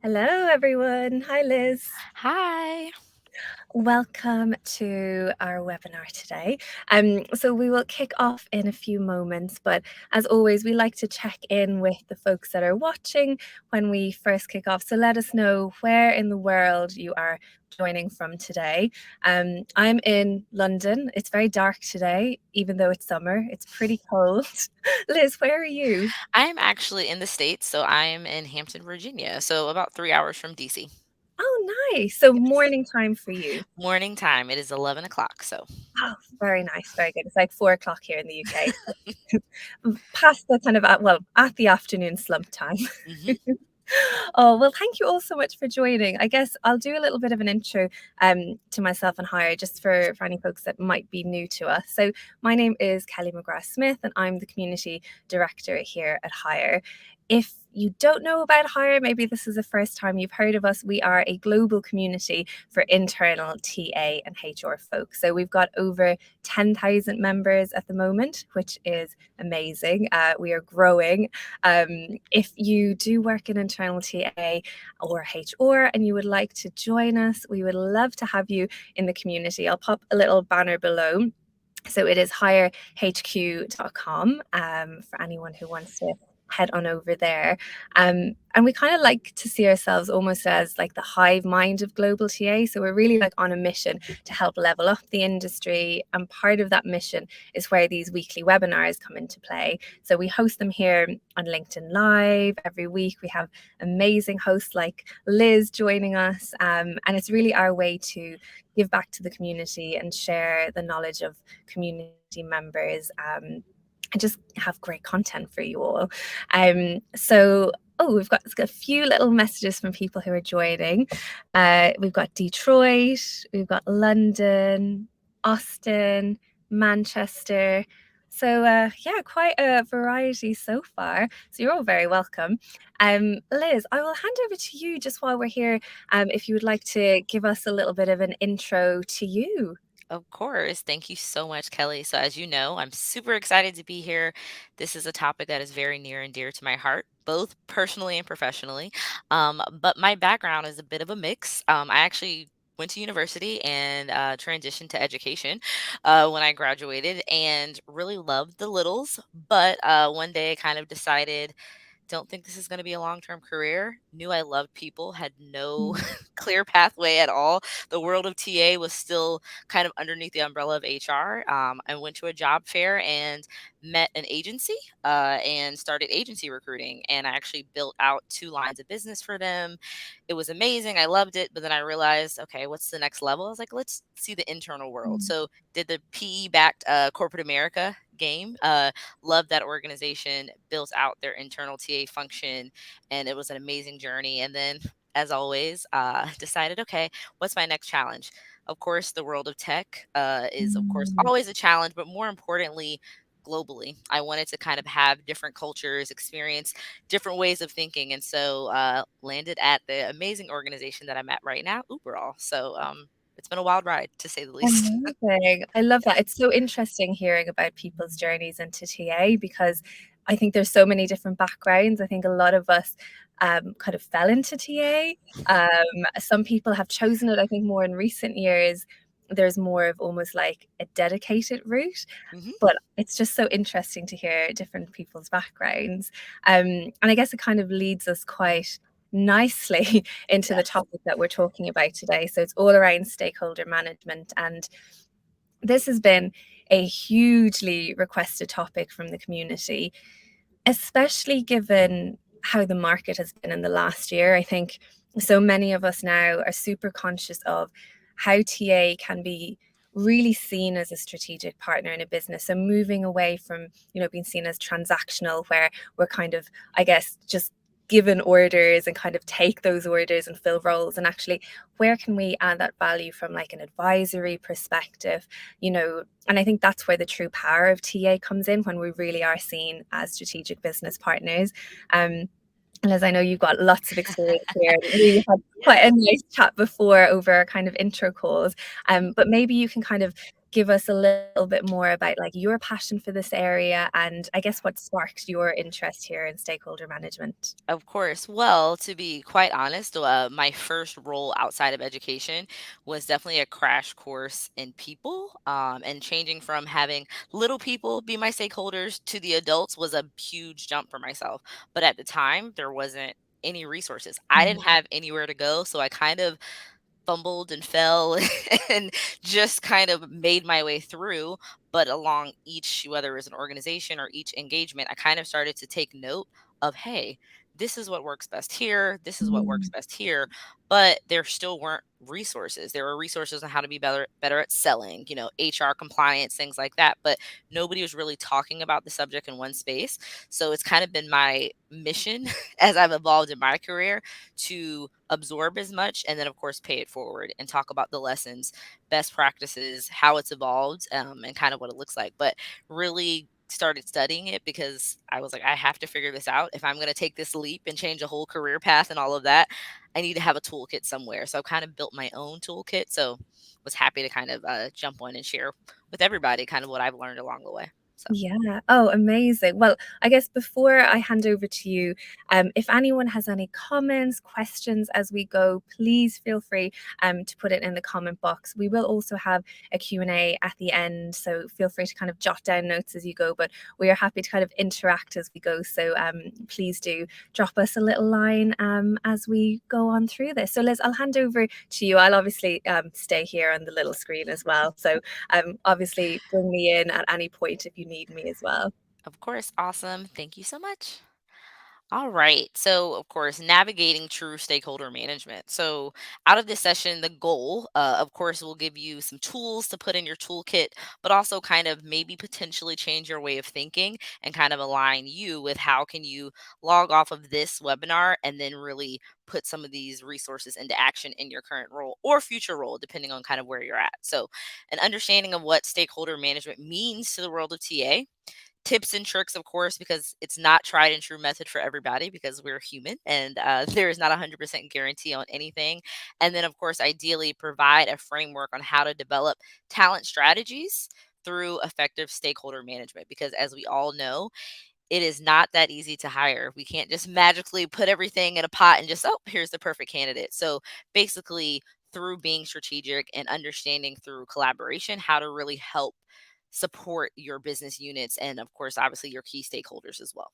Hello, everyone. Hi, Liz. Hi. Welcome to our webinar today. So we will kick off in a few moments, but as always, we like to check in with the folks that are watching when we first kick off. So let us know where in the world you are joining from today. I'm in London. It's very dark today, even though it's summer. It's pretty cold. Liz, where are you? I'm actually in the States, so I'm in Hampton, Virginia, so about 3 hours from DC. Oh, nice. So Yes. morning time for you. Morning time, it is 11 o'clock, so Oh, very nice, very good. It's like 4 o'clock here in the UK. Past the kind of at the afternoon slump time. Mhm. Oh, well, thank you all so much for joining. I guess I'll do a little bit of an intro to myself and Hire, just for any folks that might be new to us. So my name is Kelly McGrath Smith, and I'm the community director here at Hire. If you don't know about Hire, maybe this is the first time you've heard of us. We are a global community for internal TA and HR folks. So we've got over 10,000 members at the moment, which is amazing. We are growing. If you do work in internal TA or HR and you would like to join us, we would love to have you in the community. I'll pop a little banner below. So it is hirehq.com for anyone who wants to head on over there. And we kind of like to see ourselves almost as like the hive mind of global TA. So we're really like on a mission to help level up the industry. And part of that mission is where these weekly webinars come into play. So we host them here on LinkedIn Live every week. We have amazing hosts like Liz joining us. And it's really our way to give back to the community and share the knowledge of community members, and just have great content for you all. Oh, we've got a few little messages from people who are joining. We've got Detroit, we've got London, Austin, Manchester. So yeah, quite a variety so far. So you're all very welcome. Liz, I will hand over to you just while we're here, if you would like to give us a little bit of an intro to you. Of course. Thank you so much, Kelly. So, as you know, I'm super excited to be here. This is a topic that is very near and dear to my heart, both personally and professionally. But my background is a bit of a mix. I actually went to university and transitioned to education when I graduated and really loved the littles. But one day I kind of decided don't think this is going to be a long-term career. Knew I loved people, had no Mm. clear pathway at all. The world of TA was still kind of underneath the umbrella of HR. I went to a job fair and met an agency and started agency recruiting. And I actually built out 2 lines of business for them. It was amazing. I loved it. But then I realized, okay, what's the next level? I was like, let's see the internal world. Mm. So did the PE backed corporate America game. Loved that organization, built out their internal TA function, and it was an amazing journey. And then, as always, decided, okay, what's my next challenge? Of course, the world of tech is, of course, Mm. always a challenge, but more importantly, globally. I wanted to kind of have different cultures, experience different ways of thinking. And so landed at the amazing organization that I'm at right now, Uberall. So it's been a wild ride, to say the least. Amazing. I love that. It's so interesting hearing about people's journeys into TA because I think there's so many different backgrounds. I think a lot of us kind of fell into TA. Some people have chosen it, I think, more in recent years. There's more of almost like a dedicated route, Hmm. but it's just so interesting to hear different people's backgrounds. And I guess it kind of leads us quite nicely into the Yes. topic that we're talking about today. So it's all around stakeholder management. And this has been a hugely requested topic from the community, especially given how the market has been in the last year. I think so many of us now are super conscious of how TA can be really seen as a strategic partner in a business. So moving away from, being seen as transactional, where we're kind of, I guess, just given orders and kind of take those orders and fill roles, and actually where can we add that value from like an advisory perspective, and I think that's where the true power of TA comes in, when we really are seen as strategic business partners. And as I know you've got lots of experience here, we had quite a Yeah. nice chat before over our kind of intro calls. But maybe you can kind of give us a little bit more about like your passion for this area and I guess what sparked your interest here in stakeholder management? Of course. Well, to be quite honest, my first role outside of education was definitely a crash course in people. And changing from having little people be my stakeholders to the adults was a huge jump for myself. But at the time, there wasn't any resources. I didn't have anywhere to go. So I kind of fumbled and fell and just kind of made my way through. But along each, whether it was an organization or each engagement, I kind of started to take note of, hey, this is what works best here. This is what works Mm. best here. But there still weren't resources. There were resources on how to be better at selling, HR compliance, things like that. But nobody was really talking about the subject in one space. So it's kind of been my mission as I've evolved in my career to absorb as much and then of course pay it forward and talk about the lessons, best practices, how it's evolved, and kind of what it looks like. But really started studying it because I was like, I have to figure this out. If I'm going to take this leap and change a whole career path and all of that, I need to have a toolkit somewhere. So I kind of built my own toolkit. So was happy to kind of jump on and share with everybody kind of what I've learned along the way. So. Yeah. Oh, amazing. Well, I guess before I hand over to you, if anyone has any comments, questions as we go, please feel free to put it in the comment box. We will also have a Q&A at the end, so feel free to kind of jot down notes as you go, but we are happy to kind of interact as we go. So please do drop us a little line as we go on through this. So Liz, I'll hand over to you. I'll obviously stay here on the little screen as well. So obviously bring me in at any point if you need me as well. Of course. Awesome. Thank you so much. All right. So, of course, navigating true stakeholder management. So, out of this session, the goal, of course, will give you some tools to put in your toolkit, but also kind of maybe potentially change your way of thinking and kind of align you with how can you log off of this webinar and then really put some of these resources into action in your current role or future role, depending on kind of where you're at. So, an understanding of what stakeholder management means to the world of TA, tips and tricks, of course, because it's not tried and true method for everybody because we're human and there is not 100% guarantee on anything. And then, of course, ideally provide a framework on how to develop talent strategies through effective stakeholder management because as we all know, it is not that easy to hire. We can't just magically put everything in a pot and just, oh, here's the perfect candidate. So basically, through being strategic and understanding through collaboration how to really help support your business units and, of course, obviously your key stakeholders as well.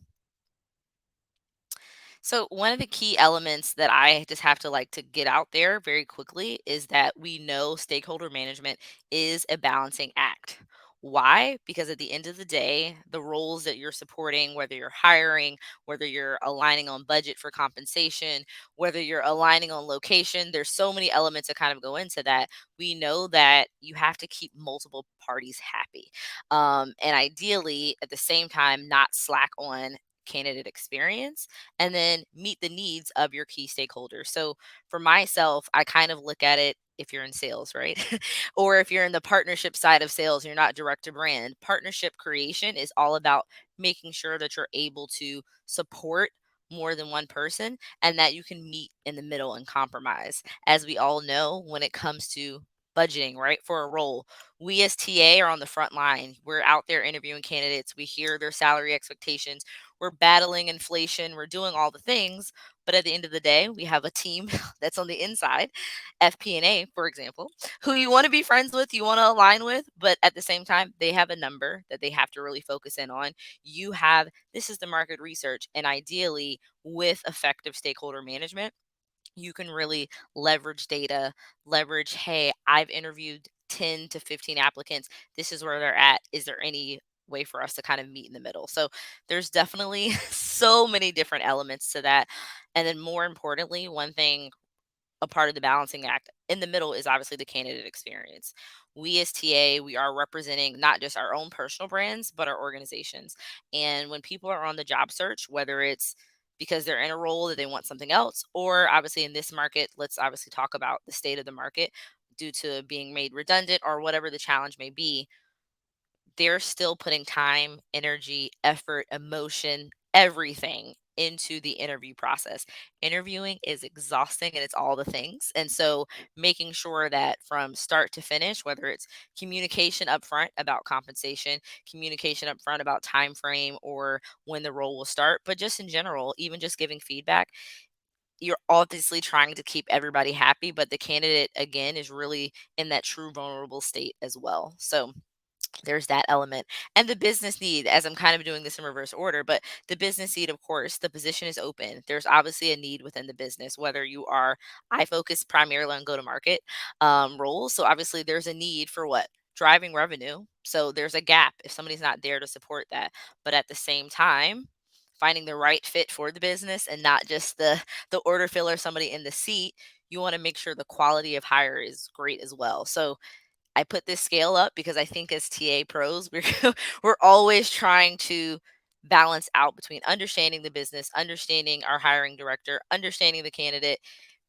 So one of the key elements that I just have to like to get out there very quickly is that we know stakeholder management is a balancing act. Why? Because at the end of the day, the roles that you're supporting, whether you're hiring, whether you're aligning on budget for compensation, whether you're aligning on location, there's so many elements that kind of go into that. We know that you have to keep multiple parties happy. And ideally, at the same time, not slack on candidate experience and then meet the needs of your key stakeholders. So for myself, I kind of look at it if you're in sales, right? Or if you're in the partnership side of sales, you're not direct to brand. Partnership creation is all about making sure that you're able to support more than one person and that you can meet in the middle and compromise. As we all know, when it comes to budgeting, right, for a role, we as TA are on the front line. We're out there interviewing candidates. We hear their salary expectations. We're battling inflation. We're doing all the things. But at the end of the day, we have a team that's on the inside, FP&A, for example, who you want to be friends with, you want to align with, but at the same time, they have a number that they have to really focus in on. You have, this is the market research. And ideally, with effective stakeholder management, you can really leverage data, leverage, hey, I've interviewed 10 to 15 applicants. This is where they're at. Is there any way for us to kind of meet in the middle? So there's definitely so many different elements to that. And then more importantly, one thing, a part of the balancing act in the middle is obviously the candidate experience. We as TA, we are representing not just our own personal brands, but our organizations. And when people are on the job search, whether it's because they're in a role that they want something else, or obviously in this market, let's obviously talk about the state of the market due to being made redundant or whatever the challenge may be, they're still putting time, energy, effort, emotion, everything into the interview process. Interviewing is exhausting and it's all the things. And so making sure that from start to finish, whether it's communication upfront about compensation, communication upfront about time frame or when the role will start, but just in general, even just giving feedback, you're obviously trying to keep everybody happy, but the candidate again is really in that true vulnerable state as well. So there's that element. And the business need, as I'm kind of doing this in reverse order, but the business need, of course, the position is open. There's obviously a need within the business, whether you are, I focus primarily on go to market roles. So obviously there's a need for what? Driving revenue. So there's a gap if somebody's not there to support that. But at the same time, finding the right fit for the business and not just the order filler, somebody in the seat, you want to make sure the quality of hire is great as well. So I put this scale up because I think as TA pros, we're always trying to balance out between understanding the business, understanding our hiring director, understanding the candidate,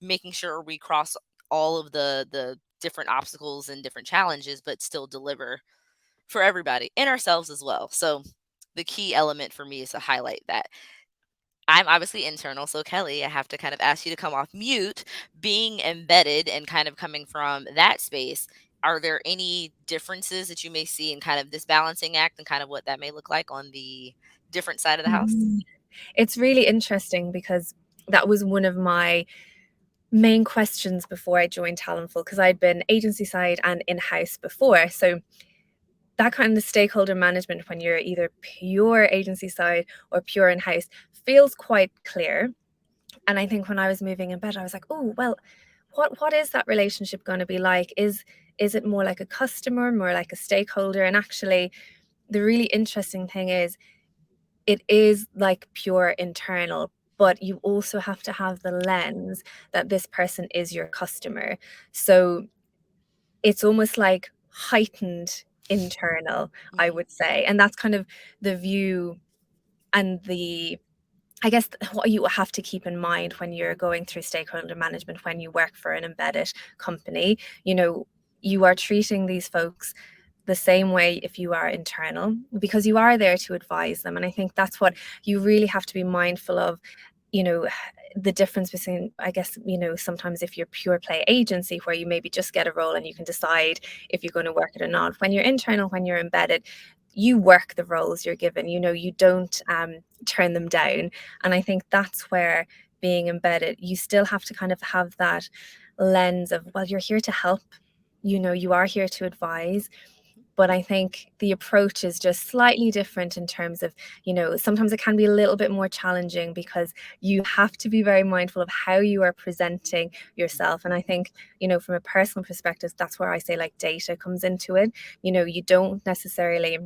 making sure we cross all of the different obstacles and different challenges, but still deliver for everybody and ourselves as well. So the key element for me is to highlight that. I'm obviously internal. So, Kelly, I have to kind of ask you to come off mute. Being embedded and kind of coming from that space, are there any differences that you may see in kind of this balancing act and kind of what that may look like on the different side of the house? Mhm. It's really interesting because that was one of my main questions before I joined Talentful, because I'd been agency side and in-house before. So that kind of stakeholder management when you're either pure agency side or pure in-house feels quite clear. And I think when I was moving in bed, I was like, oh, well, what is that relationship going to be like? Is it more like a customer, more like a stakeholder? And actually, the really interesting thing is it is like pure internal, but you also have to have the lens that this person is your customer. So it's almost like heightened internal, I Hmm. would say. And that's kind of the view and I guess what you have to keep in mind when you're going through stakeholder management, when you work for an embedded company, you are treating these folks the same way if you are internal, because you are there to advise them. And I think that's what you really have to be mindful of, you know, the difference between, I guess, sometimes if you're pure play agency where you maybe just get a role and you can decide if you're going to work it or not. When you're internal, when you're embedded, you work the roles you're given, you don't turn them down. And I think that's where being embedded, you still have to kind of have that lens of, well, you're here to help, you are here to advise. But I think the approach is just slightly different in terms of, sometimes it can be a little bit more challenging because you have to be very mindful of how you are presenting yourself. And I think, from a personal perspective, that's where I say like data comes into it. You don't necessarily,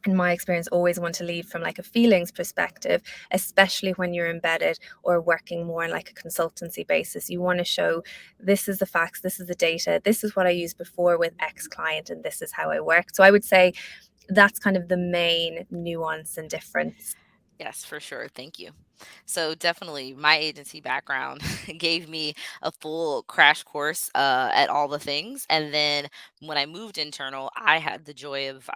in my experience, always want to lead from like a feelings perspective, especially when you're embedded or working more on like a consultancy basis. You want to show, this is the facts, this is the data, this is what I used before with X client, and this is how I work. So I would say that's kind of the main nuance and difference. Yes, for sure. Thank you. So definitely my agency background gave me a full crash course at all the things. And then when I moved internal, I had the joy of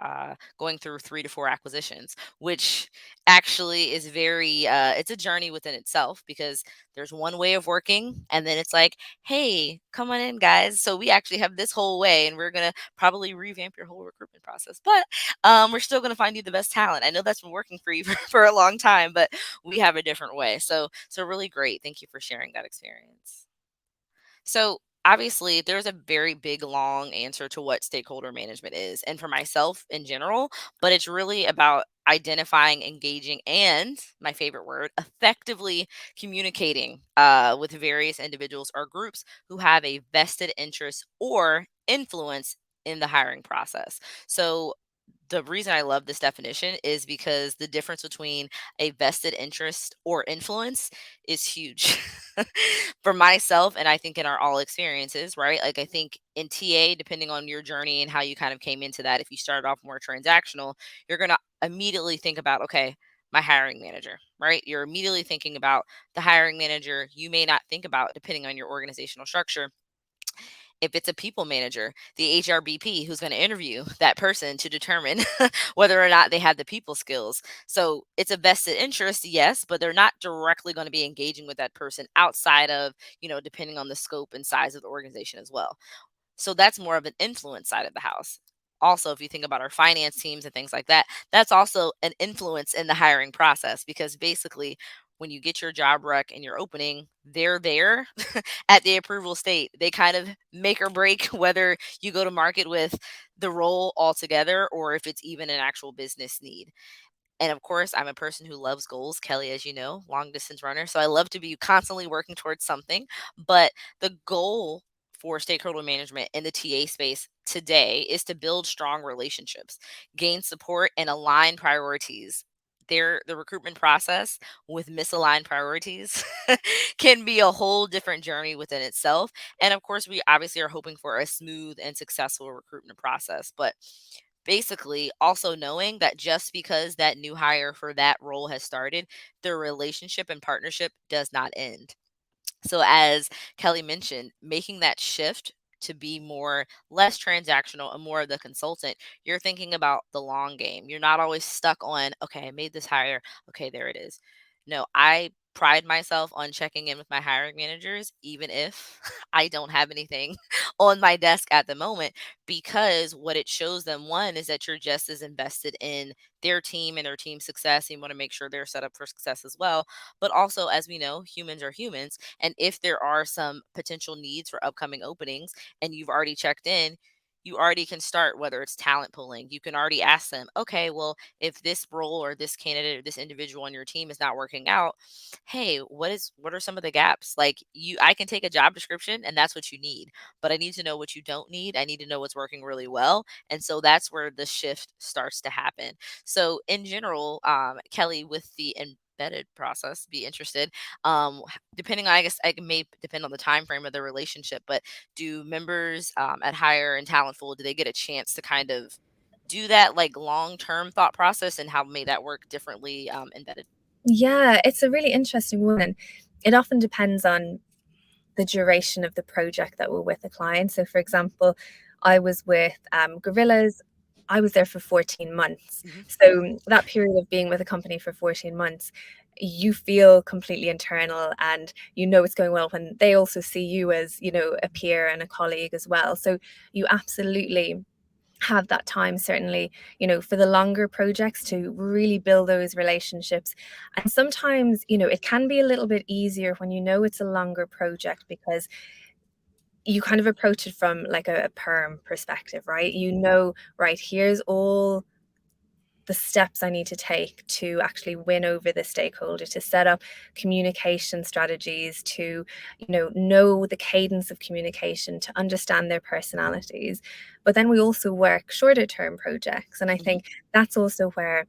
going through 3 to 4 acquisitions, which actually is it's a journey within itself because there's one way of working. And then it's like, hey, come on in, guys. So we actually have this whole way and we're going to probably revamp your whole recruitment process. But we're still going to find you the best talent. I know that's been working for you for a long time, but we have a different way. So really great. Thank you for sharing that experience. So obviously there's a very big long answer to what stakeholder management is and for myself in general, but it's really about identifying, engaging, and my favorite word, effectively communicating with various individuals or groups who have a vested interest or influence in the hiring process. So the reason I love this definition is because the difference between a vested interest or influence is huge for myself. And I think in our all experiences, right? Like, I think in TA, depending on your journey and how you kind of came into that, if you started off more transactional, you're going to immediately think about, okay, my hiring manager, right? You're immediately thinking about the hiring manager. You may not think about, depending on your organizational structure, If it's a people manager, the HRBP who's going to interview that person to determine whether or not they have the people skills. So it's a vested interest, yes, but they're not directly going to be engaging with that person outside of, depending on the scope and size of the organization as well. So that's more of an influence side of the house. Also, if you think about our finance teams and things like that, that's also an influence in the hiring process, because basically when you get your job rec and your opening, they're there at the approval state. They kind of make or break whether you go to market with the role altogether or if it's even an actual business need. And of course, I'm a person who loves goals, Kelly, as you know, long distance runner. So I love to be constantly working towards something. But the goal for stakeholder management in the TA space today is to build strong relationships, gain support, and align priorities. The recruitment process with misaligned priorities can be a whole different journey within itself. And of course, we obviously are hoping for a smooth and successful recruitment process. But basically also knowing that just because that new hire for that role has started, the relationship and partnership does not end. So as Kelly mentioned, making that shift to be less transactional and more of the consultant, you're thinking about the long game. You're not always stuck on, okay, I made this hire. Okay, there it is. No, I pride myself on checking in with my hiring managers, even if I don't have anything on my desk at the moment, because what it shows them, one, is that you're just as invested in their team and their team success. And you want to make sure they're set up for success as well. But also, as we know, humans are humans. And if there are some potential needs for upcoming openings and you've already checked in, you already can start, whether it's talent pooling. You can already ask them, okay, well, if this role or this candidate or this individual on your team is not working out, hey, what are some of the gaps? Like, I can take a job description and that's what you need, but I need to know what you don't need. I need to know what's working really well. And so that's where the shift starts to happen. So in general, Kelly, with the embedded process, be interested, depending on, I guess it may depend on the time frame of the relationship, but do members at Hire and Talentful, do they get a chance to kind of do that like long-term thought process, and how may that work differently embedded? Yeah, it's a really interesting one. And it often depends on the duration of the project that we're with a client. So, for example, I was with Gorillas. I was there for 14 months. Hmm. So, that period of being with a company for 14 months, you feel completely internal and you know it's going well when they also see you as, a peer and a colleague as well. So, you absolutely have that time, certainly, for the longer projects, to really build those relationships. And sometimes, it can be a little bit easier when it's a longer project, because you kind of approach it from like a perm perspective, right? Right, here's all the steps I need to take to actually win over the stakeholder, to set up communication strategies, to, know the cadence of communication, to understand their personalities. But then we also work shorter term projects. And I Hmm. think that's also where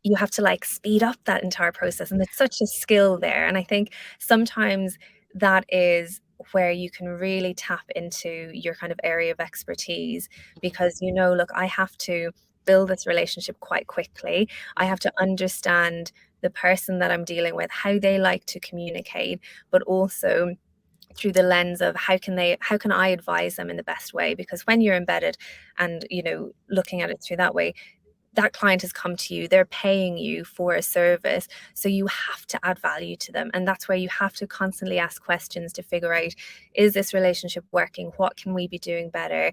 you have to like speed up that entire process. And it's such a skill there. And I think sometimes that is where you can really tap into your kind of area of expertise, Hmm. because, look, I have to build this relationship quite quickly. I Hmm. have to understand the person that I'm dealing with, how they like to communicate, but also through the lens of how can I advise them in the best way? Because when you're embedded and, looking at it through that way, that client has come to you, they're paying you for a service. So you have to add value to them. And that's where you have to constantly ask questions to figure out, is this relationship working? What can we be doing better?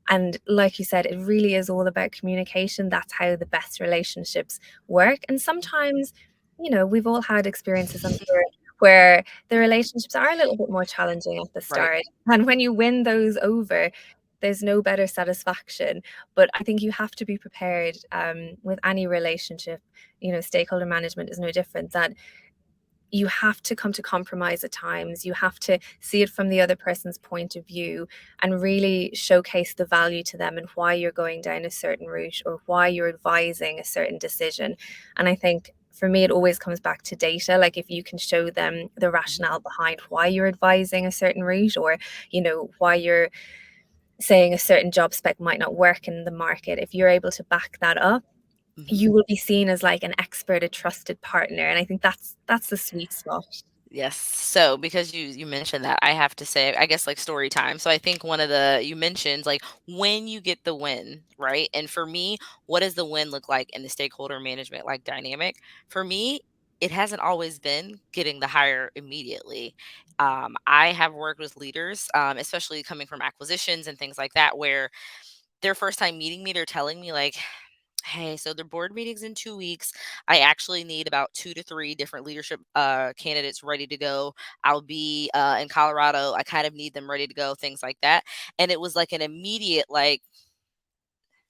And like you said, it really is all about communication. That's how the best relationships work. And sometimes, we've all had experiences, I'm sure, where the relationships are a little bit more challenging at the Right. start. And when you win those over, there's no better satisfaction. But I think you have to be prepared, with any relationship. Stakeholder management is no different. That you have to come to compromise at times. You have to see it from the other person's point of view and really showcase the value to them and why you're going down a certain route or why you're advising a certain decision. And I think for me, it always comes back to data. Like, if you can show them the Hmm. rationale behind why you're advising a certain route, or, why you're saying a certain job spec might not work in the market, if you're able to back that up, Hmm. you will be seen as like an expert, a trusted partner. And I think that's the sweet spot. Yes. So because you mentioned that, I have to say, I guess like story time. So I think one of the you mentioned like when you get the win, right? And for me, what does the win look like in the stakeholder management like dynamic? For me, it hasn't always been getting the hire immediately. I have worked with leaders, especially coming from acquisitions and things like that, where their first time meeting me, they're telling me like, hey, so the board meeting's in 2 weeks. I actually need about 2 to 3 different leadership candidates ready to go. I'll be in Colorado. I kind of need them ready to go, things like that. And it was like an immediate, like,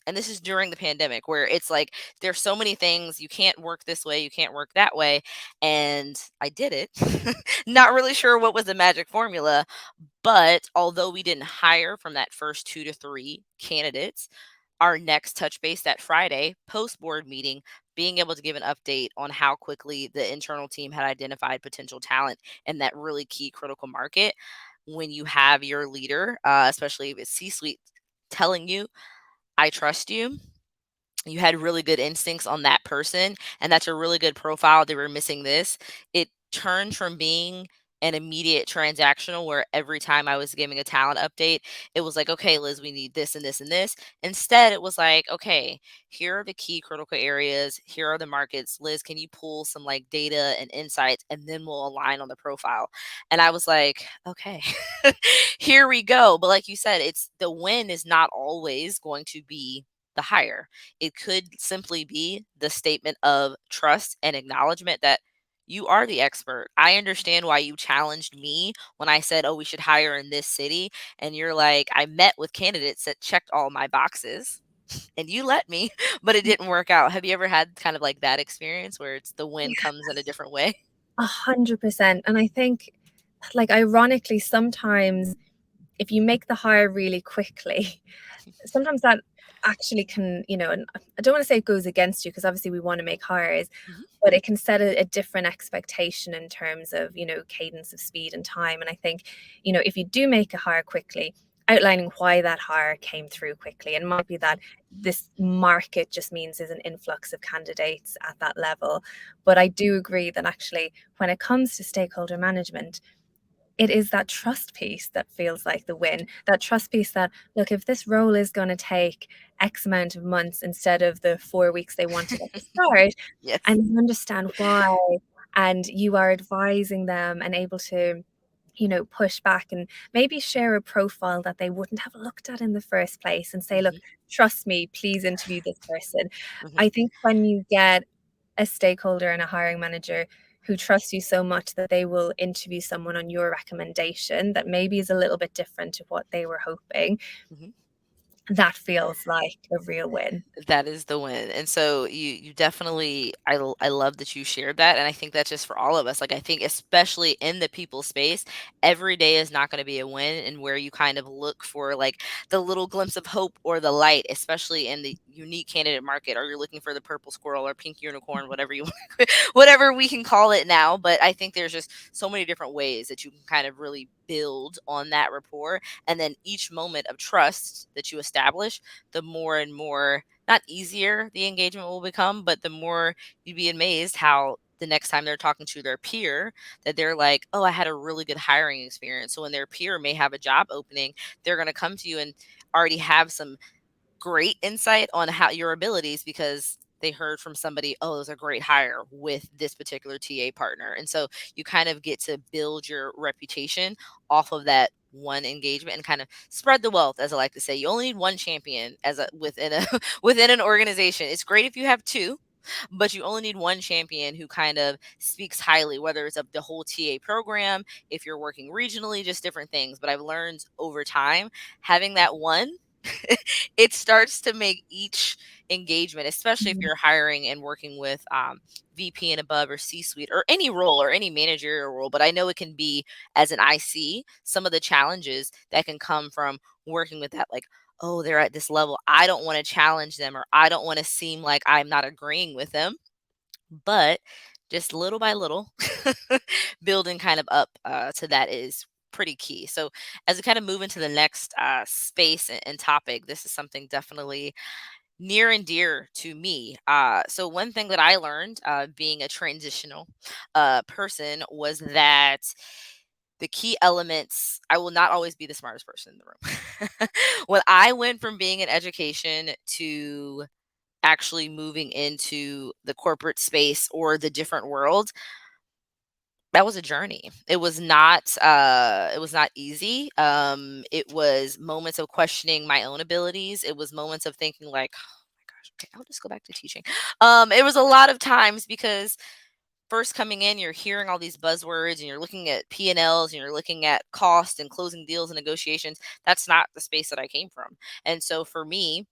and this is during the pandemic where it's like there's so many things you can't work this way, you can't work that way. And I did it. Not really sure what was the magic formula, but although we didn't hire from that first 2 to 3 candidates, our next touch base that Friday, post board meeting, being able to give an update on how quickly the internal team had identified potential talent in that really key critical market. When you have your leader, especially if it's C suite, telling you, I trust you, you had really good instincts on that person, and that's a really good profile. They were missing this. It turned from being an immediate transactional where every time I was giving a talent update, it was like, okay, Liz, we need this and this and this. Instead, it was like, okay, here are the key critical areas. Here are the markets. Liz, can you pull some like data and insights and then we'll align on the profile? And I was like, okay, here we go. But like you said, it's the win is not always going to be the hire. It could simply be the statement of trust and acknowledgement that you are the expert. I understand why you challenged me when I said, oh, we should hire in this city. And you're like, I met with candidates that checked all my boxes and you let me, but it didn't work out. Have you ever had kind of like that experience where it's the win comes in a different way? 100%. And I think, like, ironically, sometimes if you make the hire really quickly, sometimes that actually can, and I don't want to say it goes against you because obviously we want to make hires, Mhm. but it can set a different expectation in terms of, cadence of speed and time. And I think, if you do make a hire quickly, outlining why that hire came through quickly, and it might be that this market just means there's an influx of candidates at that level. But I do agree that actually, when it comes to stakeholder management, it is that trust piece that feels like the win. That trust piece that, look, if this role is going to take X amount of months instead of the 4 weeks they wanted at the start, Yes. and you understand why, and you are advising them and able to, push back and maybe share a profile that they wouldn't have looked at in the first place and say, look, Mhm. trust me, please interview this person. Mhm. I think when you get a stakeholder and a hiring manager who trust you so much that they will interview someone on your recommendation that maybe is a little bit different to what they were hoping, Mhm. that feels like a real win. That is the win. And so you definitely I love that you shared that, and I think that's just for all of us. Like I think especially in the people space, every day is not going to be a win, and where you kind of look for like the little glimpse of hope or the light, especially in the unique candidate market, or you're looking for the purple squirrel or pink unicorn, whatever you whatever we can call it now. But I think there's just so many different ways that you can kind of really build on that rapport, and then each moment of trust that you establish, the more and more, not easier the engagement will become, but the more you'd be amazed how the next time they're talking to their peer that they're like, oh, I had a really good hiring experience. So when their peer may have a job opening, they're going to come to you and already have some great insight on how your abilities because they heard from somebody, oh, it was a great hire with this particular TA partner. And so you kind of get to build your reputation off of that one engagement and kind of spread the wealth, as I like to say. You only need one champion as a within a within an organization. It's great if you have two, but you only need one champion who kind of speaks highly, whether it's of the whole TA program, if you're working regionally, just different things. But I've learned over time having that one it starts to make each engagement, especially if Mhm. you're hiring and working with VP and above or C suite or any role or any managerial role. But I know it can be as an IC, some of the challenges that can come from working with that, like, oh, they're at this level. I don't want to challenge them or I don't want to seem like I'm not agreeing with them. But just little by little, building kind of up to that is pretty key. So as we kind of move into the next space and topic, this is something definitely near and dear to me. So one thing that I learned, being a transitional person, was that the key elements, I will not always be the smartest person in the room. When I went from being in education to actually moving into the corporate space or the different world, that was a journey. It was not easy. It was moments of questioning my own abilities. It was moments of thinking like, oh my gosh, okay, I'll just go back to teaching. It was a lot of times because first coming in, you're hearing all these buzzwords and you're looking at P&Ls and you're looking at cost and closing deals and negotiations. That's not the space that I came from. And so for me,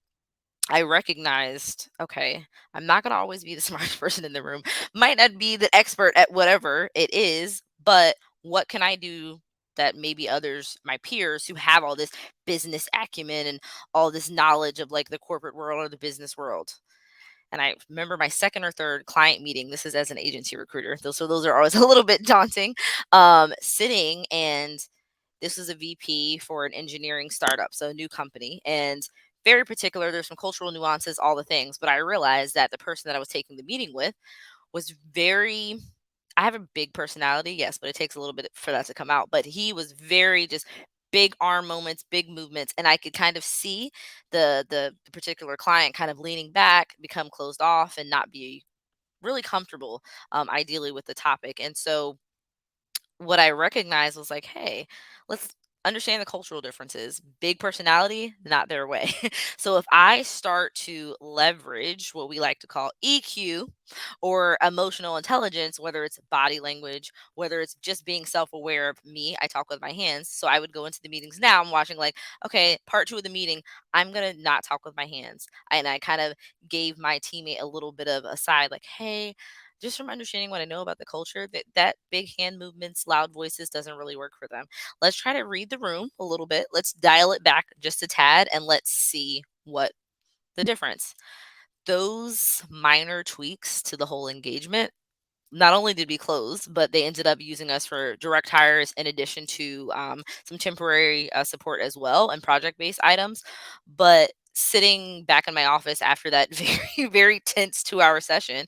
I recognized, okay, I'm not going to always be the smartest person in the room. Might not be the expert at whatever it is, but what can I do that maybe others, my peers who have all this business acumen and all this knowledge of like the corporate world or the business world? And I remember my second or third client meeting. This is as an agency recruiter. So those are always a little bit daunting. Sitting, and this was a VP for an engineering startup, so a new company, and very particular. There's some cultural nuances, all the things. But I realized that the person that I was taking the meeting with was very, I have a big personality, yes, but it takes a little bit for that to come out. But he was very just big arm moments, big movements, and I could kind of see the particular client kind of leaning back, become closed off, and not be really comfortable, ideally with the topic. And so what I recognized was like, hey, let's understand the cultural differences. Big personality, not their way. So if I start to leverage what we like to call EQ or emotional intelligence, whether it's body language, whether it's just being self aware of me, I talk with my hands. So I would go into the meetings now. I'm watching, like, okay, part two of the meeting, I'm going to not talk with my hands. And I kind of gave my teammate a little bit of a side, like, hey, just from understanding what I know about the culture, that big hand movements, loud voices doesn't really work for them. Let's try to read the room a little bit. Let's dial it back just a tad and let's see what the difference. Those minor tweaks to the whole engagement, not only did we close, but they ended up using us for direct hires in addition to some temporary support as well and project based items. But sitting back in my office after that very, very tense 2 hour session,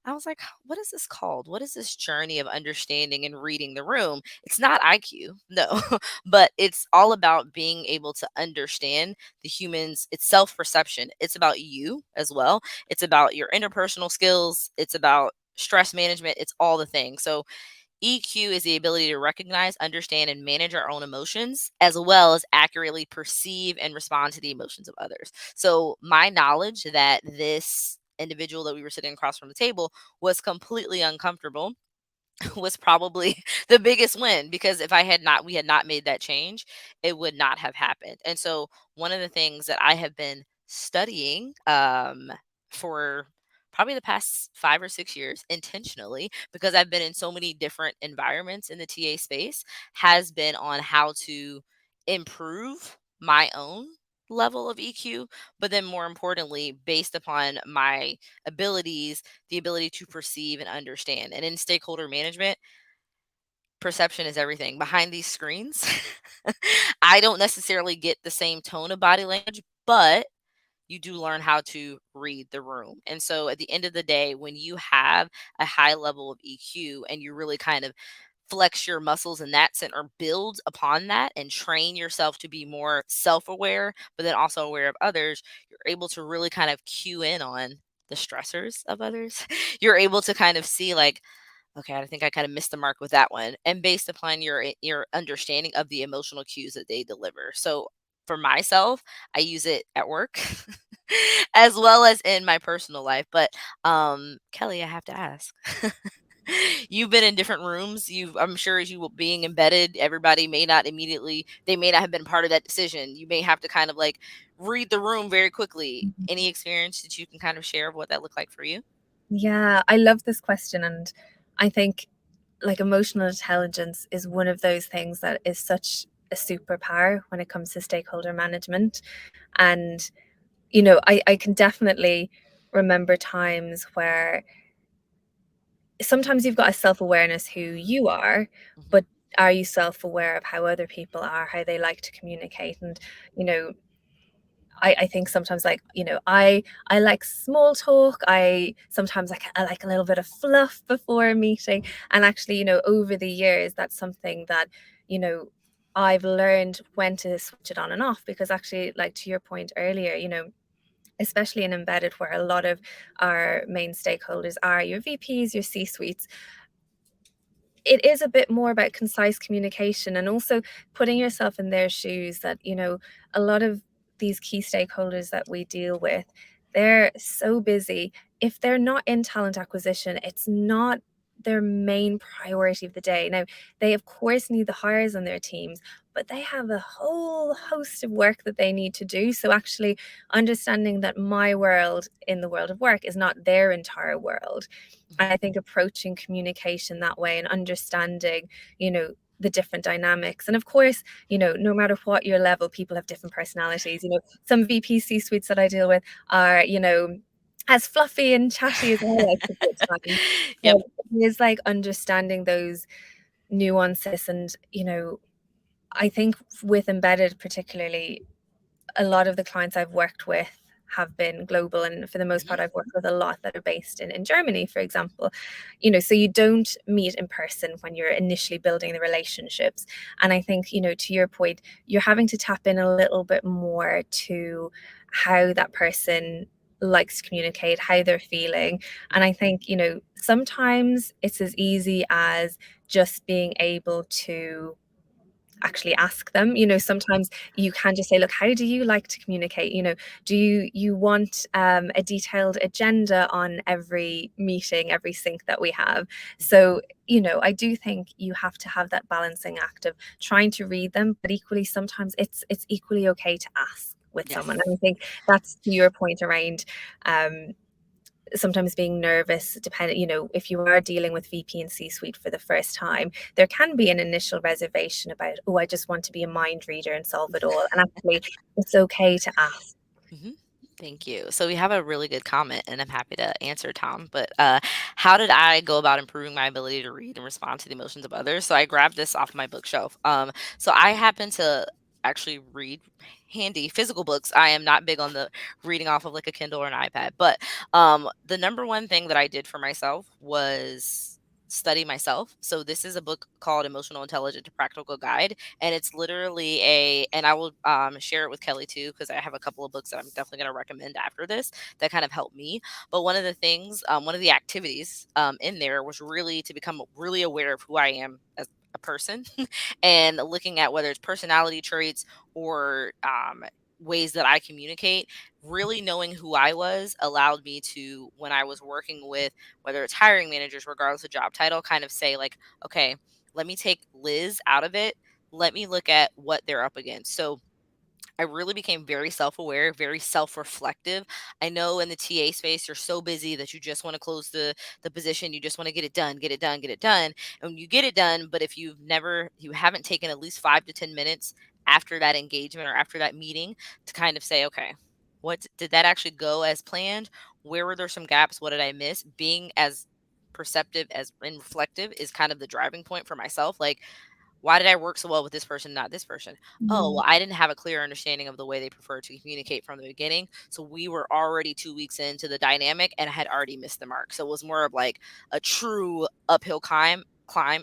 I was like, what is this called? What is this journey of understanding and reading the room? It's not IQ, no, but it's all about being able to understand the humans, it's self perception. It's about you as well. It's about your interpersonal skills. It's about stress management. It's all the things. So, EQ is the ability to recognize, understand, and manage our own emotions, as well as accurately perceive and respond to the emotions of others. So, my knowledge that this individual that we were sitting across from the table was completely uncomfortable was probably the biggest win, because if we had not made that change, it would not have happened. And so one of the things that I have been studying for probably the past 5 or 6 years intentionally, because I've been in so many different environments in the TA space, has been on how to improve my own level of EQ, but then more importantly, based upon my abilities, the ability to perceive and understand. And in stakeholder management, perception is everything. Behind these screens, I don't necessarily get the same tone of body language, but you do learn how to read the room. And so at the end of the day, when you have a high level of EQ and you really kind of flex your muscles in that sense or build upon that and train yourself to be more self-aware, but then also aware of others, you're able to really kind of cue in on the stressors of others. You're able to kind of see like, okay, I think I kind of missed the mark with that one. And based upon your understanding of the emotional cues that they deliver. So for myself, I use it at work as well as in my personal life. But Kelly, I have to ask. You've been in different rooms. I'm sure as you were being embedded, everybody may not immediately, they may not have been part of that decision. You may have to kind of like read the room very quickly. Any experience that you can kind of share of what that looked like for you? Yeah, I love this question. And I think like emotional intelligence is one of those things that is such a superpower when it comes to stakeholder management. And, I can definitely remember times where sometimes you've got a self-awareness who you are, Mhm. but are you self-aware of how other people are, how they like to communicate? And, you know, I think sometimes, like, I like small talk. I sometimes, like, I like a little bit of fluff before a meeting. And actually, over the years, that's something that, you know, I've learned when to switch it on and off, because actually, like, to your point earlier, especially in embedded, where a lot of our main stakeholders are your VPs, your C-suites, it is a bit more about concise communication, and also putting yourself in their shoes, that, a lot of these key stakeholders that we deal with, they're so busy. If they're not in talent acquisition, it's not their main priority of the day. Now, they of course need the hires on their teams, but they have a whole host of work that they need to do. So actually understanding that my world in the world of work is not their entire world. And I think approaching communication that way and understanding, the different dynamics. And of course, no matter what your level, people have different personalities. Some VP C-suites that I deal with are, as fluffy and chatty as I like to be at times. Yep. But it is like understanding those nuances. And, I think with embedded particularly, a lot of the clients I've worked with have been global, and for the most Mhm. part I've worked with a lot that are based in Germany, for example. So you don't meet in person when you're initially building the relationships. And I think, to your point, you're having to tap in a little bit more to how that person likes to communicate, how they're feeling. And I think, sometimes it's as easy as just being able to actually ask them. Sometimes you can just say, look, how do you like to communicate? Do you want a detailed agenda on every meeting, every sync that we have? So, I do think you have to have that balancing act of trying to read them, but equally sometimes it's equally okay to ask with someone. Yes. And I think that's to your point around sometimes being nervous, depending, if you are dealing with VP and C-suite for the first time, there can be an initial reservation about, oh, I just want to be a mind reader and solve it all. And actually, it's okay to ask. Mhm. Thank you. So we have a really good comment, and I'm happy to answer, Tom. But how did I go about improving my ability to read and respond to the emotions of others? So I grabbed this off my bookshelf. So I happen to actually read handy physical books. I am not big on the reading off of like a Kindle or an iPad. But the number one thing that I did for myself was study myself. So this is a book called Emotional Intelligence: A Practical Guide, and it's literally and I will share it with Kelly too, because I have a couple of books that I'm definitely going to recommend after this that kind of helped me. But one of the things, one of the activities in there was really to become really aware of who I am as a person and looking at whether it's personality traits or ways that I communicate. Really knowing who I was allowed me to, when I was working with whether it's hiring managers, regardless of job title, kind of say like, okay, let me take Liz out of it. Let me look at what they're up against. So I really became very self aware, very self reflective. I know in the TA space, you're so busy that you just want to close the position. You just want to get it done, get it done, get it done. And you get it done. But if you haven't taken at least 5 to 10 minutes after that engagement or after that meeting to kind of say, okay, what did that actually go as planned? Where were there some gaps? What did I miss? Being as perceptive as and reflective is kind of the driving point for myself. Like, why did I work so well with this person, not this person? Oh, Mm. well, I didn't have a clear understanding of the way they prefer to communicate from the beginning. So we were already 2 weeks into the dynamic and I had already missed the mark. So it was more of like a true uphill climb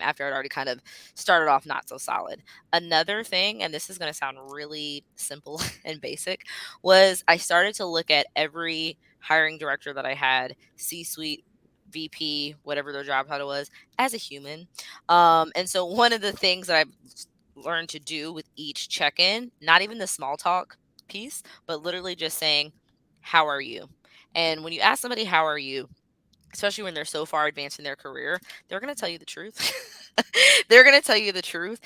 after I'd already kind of started off not so solid. Another thing, and this is going to sound really simple and basic, was I started to look at every hiring director that I had, C-suite, VP, whatever their job title was, as a human. And so one of the things that I've learned to do with each check-in, not even the small talk piece, but literally just saying, "How are you?" And when you ask somebody, "How are you?" especially when they're so far advanced in their career, they're going to tell you the truth. They're going to tell you the truth.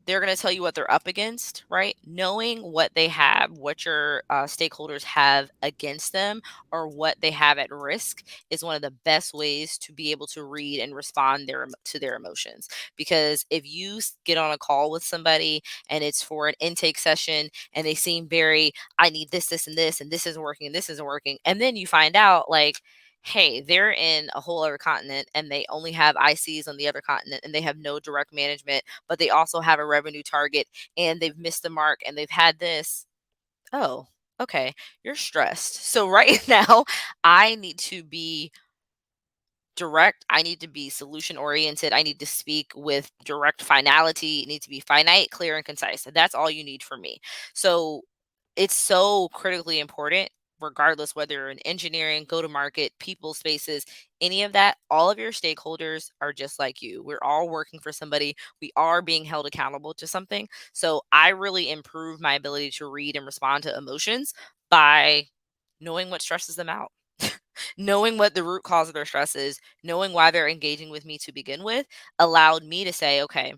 They're going to tell you what they're up against, right? Knowing what they have, what your stakeholders have against them, or what they have at risk is one of the best ways to be able to read and respond to their emotions. Because if you get on a call with somebody and it's for an intake session and they seem very, I need this, this, and this isn't working, and this isn't working. And then you find out, like, hey, they're in a whole other continent and they only have ICs on the other continent and they have no direct management, but they also have a revenue target and they've missed the mark and they've had this. Oh. okay, you're stressed. So right now, I need to be direct. I need to be solution oriented. I need to speak with direct finality. It needs to be finite, clear, and concise. That's all you need from me. So it's so critically important, regardless whether you're in engineering, go to market, people spaces, any of that. All of your stakeholders are just like you. We're all working for somebody. We are being held accountable to something. So I really improve my ability to read and respond to emotions by knowing what stresses them out. Knowing what the root cause of their stress is, knowing why they're engaging with me to begin with, allowed me to say, okay,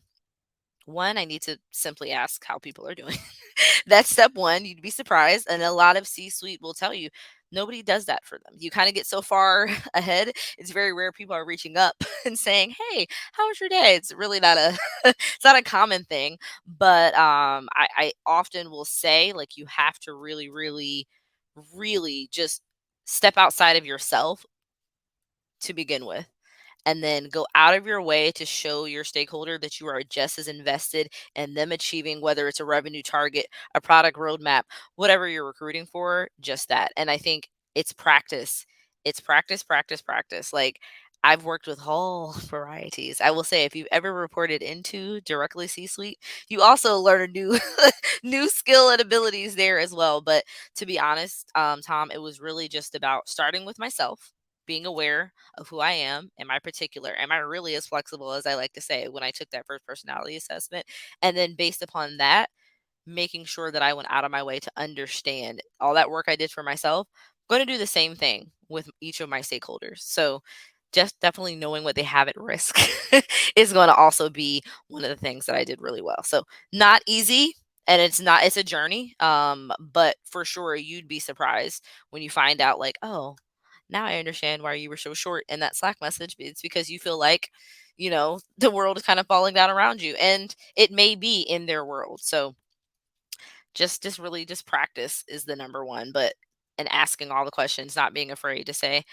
one, I need to simply ask how people are doing. That's step one. You'd be surprised. And a lot of C suite will tell you nobody does that for them. You kind of get so far ahead. It's very rare people are reaching up and saying, hey, how was your day? It's really not a it's not a common thing. But I often will say, like, you have to really, really, really just step outside of yourself to begin with, and then go out of your way to show your stakeholder that you are just as invested in them achieving, whether it's a revenue target, a product roadmap, whatever you're recruiting for, just that. And I think it's practice. It's practice, practice, practice. Like, I've worked with all varieties. I will say, if you've ever reported into directly C-suite, you also learn a new new skill and abilities there as well. But to be honest, Tom, it was really just about starting with myself, being aware of who I am. Am I particular? Am I really as flexible as I like to say when I took that first personality assessment? And then based upon that, making sure that I went out of my way to understand all that work I did for myself. I'm going to do the same thing with each of my stakeholders. So just definitely knowing what they have at risk is going to also be one of the things that I did really well. So not easy, and it's a journey, but for sure you'd be surprised when you find out, like, oh, now I understand why you were so short in that Slack message. It's because you feel like, the world is kind of falling down around you, and it may be in their world. So just really just practice is the number one, but and asking all the questions, not being afraid to say,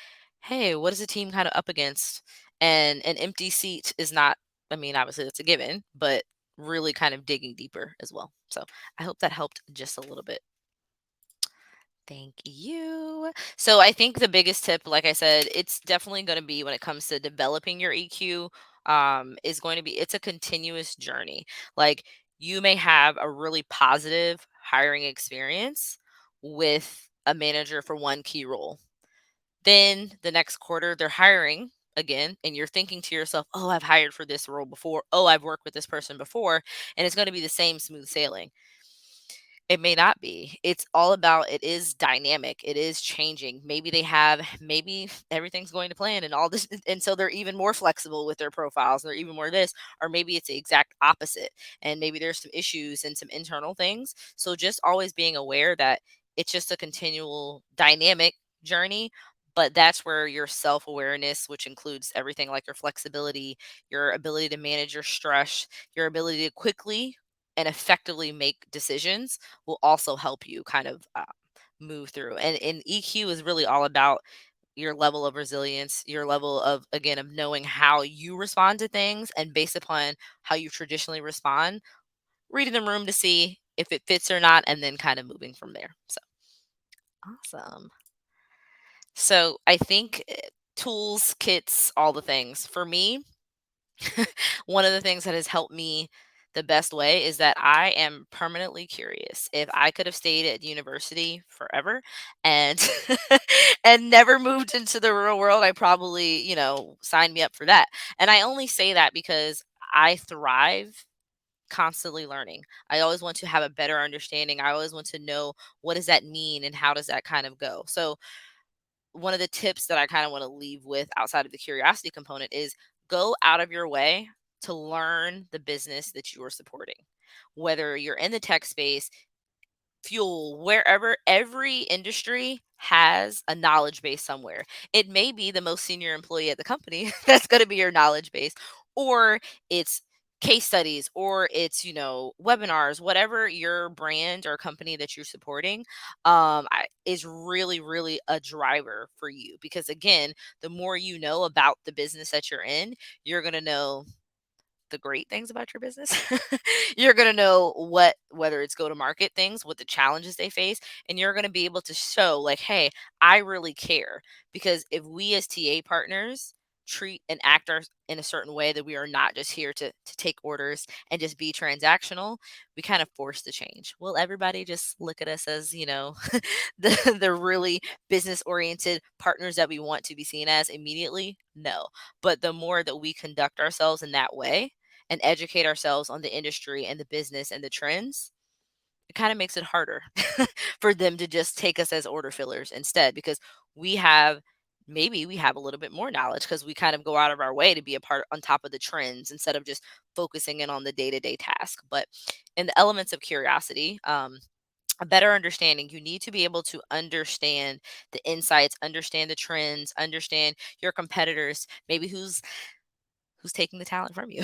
hey, what is the team kind of up against? And an empty seat is not, I mean, obviously that's a given, but really kind of digging deeper as well. So I hope that helped just a little bit. Thank you. So I think the biggest tip, like I said, it's definitely going to be when it comes to developing your EQ, is going to be, it's a continuous journey. Like, you may have a really positive hiring experience with a manager for one key role. Then the next quarter they're hiring again, and you're thinking to yourself, oh, I've hired for this role before. Oh, I've worked with this person before. And it's going to be the same smooth sailing. It may not be. It's all about, it is dynamic. It is changing. Maybe everything's going to plan and all this. And so they're even more flexible with their profiles. They're even more this, or maybe it's the exact opposite. And maybe there's some issues and some internal things. So just always being aware that it's just a continual dynamic journey. But that's where your self awareness, which includes everything like your flexibility, your ability to manage your stress, your ability to quickly and effectively make decisions, will also help you kind of move through. And EQ is really all about your level of resilience, your level of, again, of knowing how you respond to things, and based upon how you traditionally respond, reading the room to see if it fits or not, and then kind of moving from there. So awesome. So I think tools, kits, all the things. For me, one of the things that has helped me the best way is that I am permanently curious. If I could have stayed at university forever and and never moved into the real world, I probably, signed me up for that. And I only say that because I thrive constantly learning. I always want to have a better understanding. I always want to know, what does that mean and how does that kind of go. So one of the tips that I kind of want to leave with outside of the curiosity component is, go out of your way to learn the business that you are supporting. Whether you're in the tech space, fuel, wherever, every industry has a knowledge base somewhere. It may be the most senior employee at the company that's going to be your knowledge base, or it's case studies, or it's, webinars, whatever your brand or company that you're supporting, is really, really a driver for you. Because again, the more you know about the business that you're in, you're going to know the great things about your business. You're going to know whether it's go to market things, what the challenges they face, and you're going to be able to show like, hey, I really care. Because if we as TA partners treat and act in a certain way, that we are not just here to take orders and just be transactional, we kind of force the change. Will everybody just look at us as, the really business oriented partners that we want to be seen as immediately? No. But the more that we conduct ourselves in that way and educate ourselves on the industry and the business and the trends, it kind of makes it harder for them to just take us as order fillers instead, because we have maybe we have a little bit more knowledge because we kind of go out of our way to be a part on top of the trends instead of just focusing in on the day-to-day task. But in the elements of curiosity, a better understanding, you need to be able to understand the insights, understand the trends, understand your competitors, maybe who's taking the talent from you.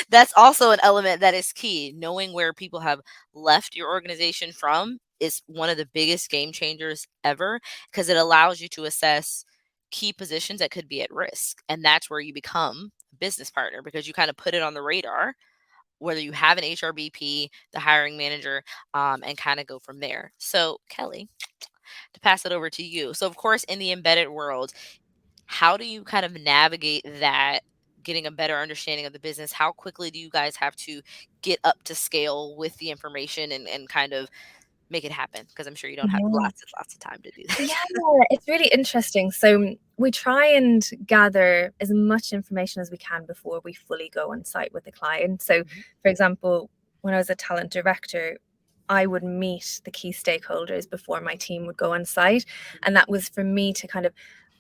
That's also an element that is key. Knowing where people have left your organization from is one of the biggest game changers ever, because it allows you to assess key positions that could be at risk. And that's where you become a business partner, because you kind of put it on the radar, whether you have an HRBP, the hiring manager, and kind of go from there. So, Kelly, to pass it over to you. So, of course, in the embedded world, how do you kind of navigate that, getting a better understanding of the business? How quickly do you guys have to get up to scale with the information and kind of make it happen? Because I'm sure you don't have Yeah. lots and lots of time to do that. Yeah, it's really interesting. So we try and gather as much information as we can before we fully go on site with the client. So, Mhm, for example, when I was a talent director, I would meet the key stakeholders before my team would go on site. And that was for me to kind of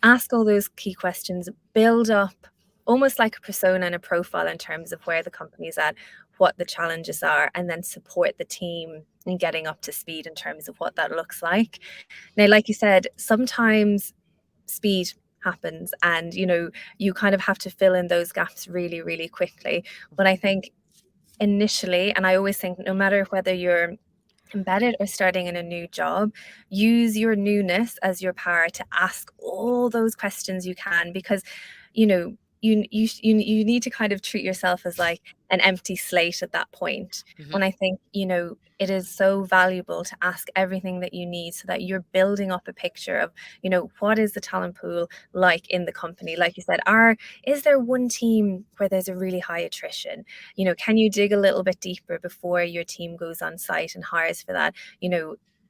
ask all those key questions, build up almost like a persona and a profile in terms of where the company's at, what the challenges are, and then support the team in getting up to speed in terms of what that looks like. Now, like you said, sometimes speed happens and you kind of have to fill in those gaps really, really quickly. But I think initially, and I always think no matter whether you're embedded or starting in a new job, use your newness as your power to ask all those questions you can, because you know you need to kind of treat yourself as like an empty slate at that point. mhm, And I think it is so valuable to ask everything that you need so that you're building up a picture of what is the talent pool like in the company. Like you said, is there one team where there's a really high attrition? Can you dig a little bit deeper before your team goes on site and hires for that?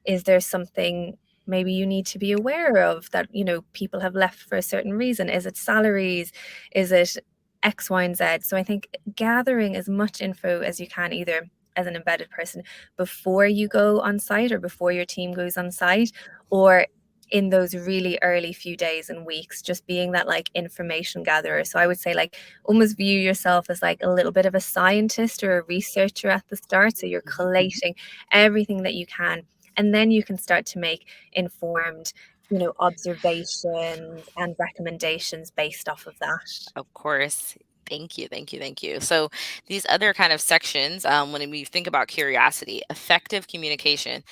Is there something maybe you need to be aware of that, people have left for a certain reason? Is it salaries? Is it X, Y, and Z? So I think gathering as much info as you can, either as an embedded person before you go on site or before your team goes on site, or in those really early few days and weeks, just being that like information gatherer. So I would say like almost view yourself as like a little bit of a scientist or a researcher at the start. So you're mhm. collating everything that you can, and then you can start to make informed observations and recommendations based off of that. Of course. Thank you, thank you, thank you. So these other kind of sections, when we think about curiosity, effective communication.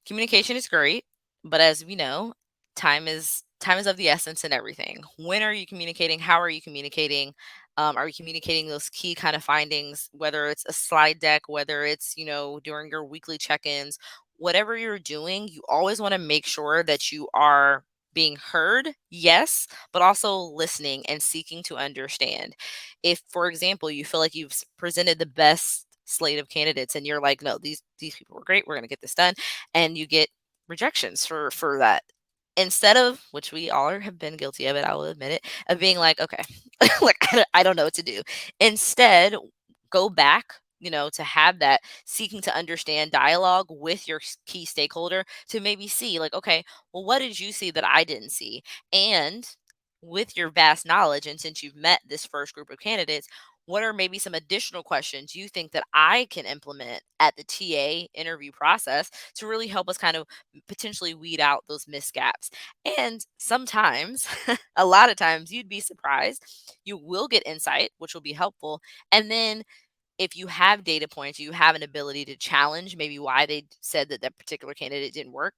Communication is great, but as we know, time is of the essence in everything. When are you communicating? How are you communicating? Are you communicating those key kind of findings, whether it's a slide deck, whether it's, during your weekly check-ins, whatever you're doing, you always want to make sure that you are being heard, yes, but also listening and seeking to understand. If, for example, you feel like you've presented the best slate of candidates and you're like, no, these people were great, we're going to get this done, and you get rejections for that, instead of, which we all have been guilty of it, I will admit it, of being like, okay, like I don't know what to do. Instead, go back, to have that seeking to understand dialogue with your key stakeholder, to maybe see like, okay, well, what did you see that I didn't see? And with your vast knowledge, and since you've met this first group of candidates, what are maybe some additional questions you think that I can implement at the TA interview process to really help us kind of potentially weed out those missed gaps? And sometimes, a lot of times, you'd be surprised. You will get insight, which will be helpful. And then if you have data points, you have an ability to challenge maybe why they said that that particular candidate didn't work.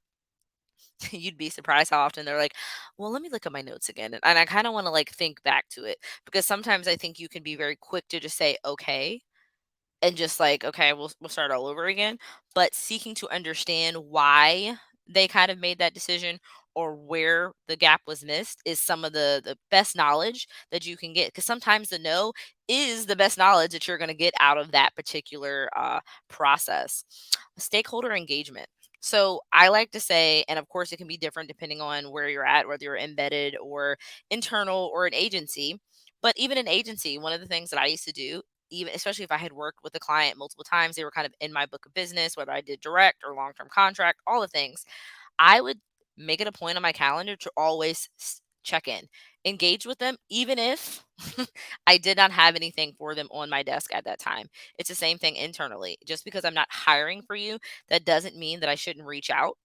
You'd be surprised how often they're like, well, let me look at my notes again. And I kind of want to like think back to it, because sometimes I think you can be very quick to just say, okay, and just like, okay, we'll start all over again. But seeking to understand why they kind of made that decision, or where the gap was missed, is some of the best knowledge that you can get. Because sometimes the no is the best knowledge that you're going to get out of that particular process. Stakeholder engagement. So I like to say, and of course it can be different depending on where you're at, whether you're embedded or internal or an agency. But even an agency, one of the things that I used to do, even especially if I had worked with a client multiple times, they were kind of in my book of business, whether I did direct or long-term contract, all the things, I would make it a point on my calendar to always check in, engage with them, even if I did not have anything for them on my desk at that time. It's the same thing internally. Just because I'm not hiring for you, that doesn't mean that I shouldn't reach out.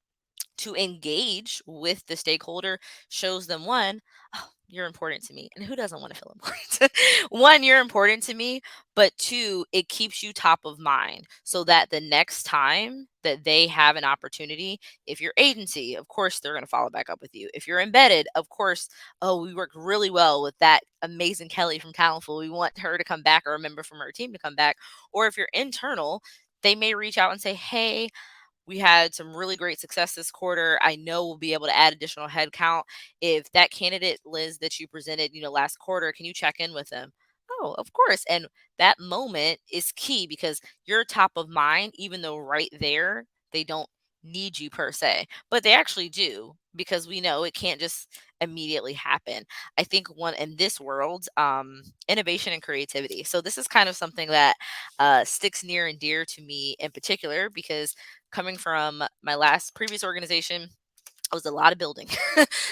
To engage with the stakeholder shows them, one, oh, you're important to me. And who doesn't want to feel important? One, you're important to me, but two, it keeps you top of mind so that the next time that they have an opportunity, if you're agency, of course, they're going to follow back up with you. If you're embedded, of course, oh, we worked really well with that amazing Kelly from Talentful. We want her to come back, or a member from her team to come back. Or if you're internal, they may reach out and say, hey, we had some really great success this quarter. I know we'll be able to add additional headcount. If that candidate, Liz, that you presented, last quarter, can you check in with them? Oh, of course. And that moment is key, because you're top of mind, even though right there they don't need you per se, but they actually do, because we know it can't just immediately happen. I think one in this world, innovation and creativity. So this is kind of something that sticks near and dear to me in particular, because coming from my last previous organization, it was a lot of building.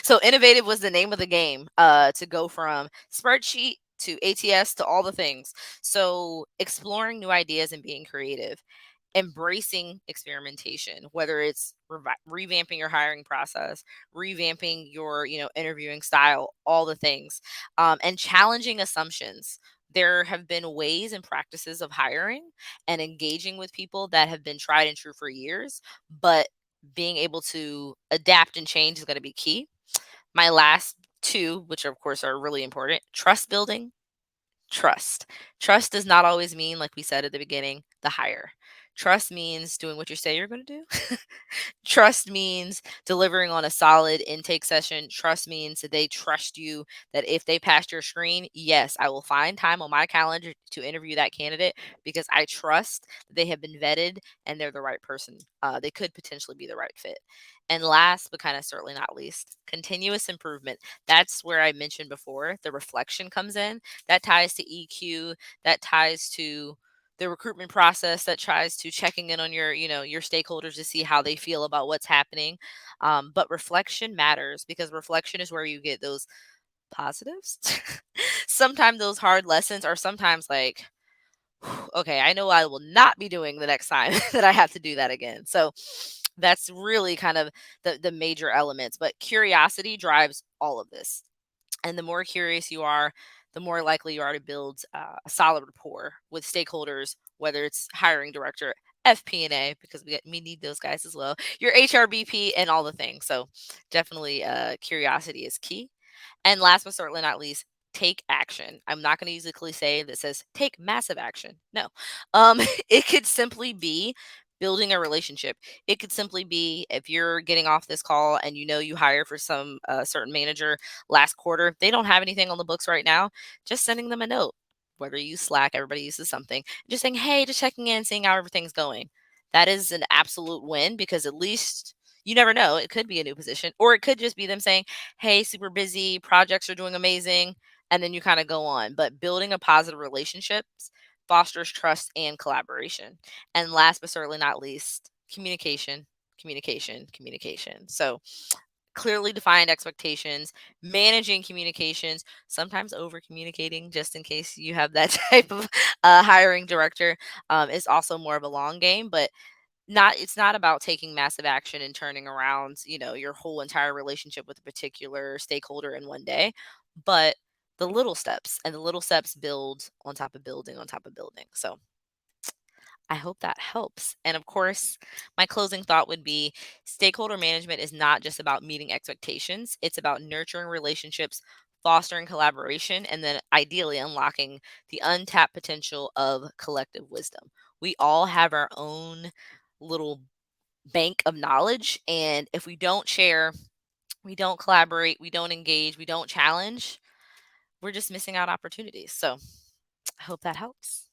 So innovative was the name of the game, to go from spreadsheet to ATS to all the things. So exploring new ideas and being creative, embracing experimentation, whether it's revamping your hiring process, revamping your interviewing style, all the things, and challenging assumptions. There have been ways and practices of hiring and engaging with people that have been tried and true for years, but being able to adapt and change is going to be key. My last two, which of course are really important: trust building. Trust does not always mean, like we said at the beginning, the hire. Trust means doing what you say you're going to do. Trust means delivering on a solid intake session. Trust means that they trust you, that if they passed your screen, yes, I will find time on my calendar to interview that candidate, because I trust that they have been vetted and they're the right person. They could potentially be the right fit. And last, but kind of certainly not least, continuous improvement. That's where I mentioned before the reflection comes in. That ties to EQ, that ties to the recruitment process, that tries to checking in on your stakeholders to see how they feel about what's happening. But reflection matters, because reflection is where you get those positives. Sometimes those hard lessons are sometimes like, okay, I know I will not be doing the next time that I have to do that again. So that's really kind of the major elements. But curiosity drives all of this. And the more curious you are, the more likely you are to build a solid rapport with stakeholders, whether it's hiring director, FP&A, because we need those guys as well, your HRBP, and all the things. So definitely curiosity is key. And last but certainly not least, take action. I'm not going to use a cliche that says take massive action. No. It could simply be building a relationship. It could simply be, if you're getting off this call and you hire for some certain manager last quarter, if they don't have anything on the books right now, just sending them a note. Whether you use Slack, everybody uses something. Just saying, hey, just checking in, seeing how everything's going. That is an absolute win, because at least you never know. It could be a new position, or it could just be them saying, hey, super busy, projects are doing amazing, and then you kind of go on. But building a positive relationships fosters trust and collaboration. And last but certainly not least, communication, communication, communication. So clearly defined expectations, managing communications, sometimes over communicating, just in case you have that type of hiring director, is also more of a long game. But it's not about taking massive action and turning around, your whole entire relationship with a particular stakeholder in one day, but the little steps, and the little steps build on top of building on top of building. So I hope that helps. And of course, my closing thought would be stakeholder management is not just about meeting expectations, it's about nurturing relationships, fostering collaboration, and then ideally unlocking the untapped potential of collective wisdom. We all have our own little bank of knowledge. And if we don't share, we don't collaborate, we don't engage, we don't challenge, we're just missing out opportunities. So I hope that helps.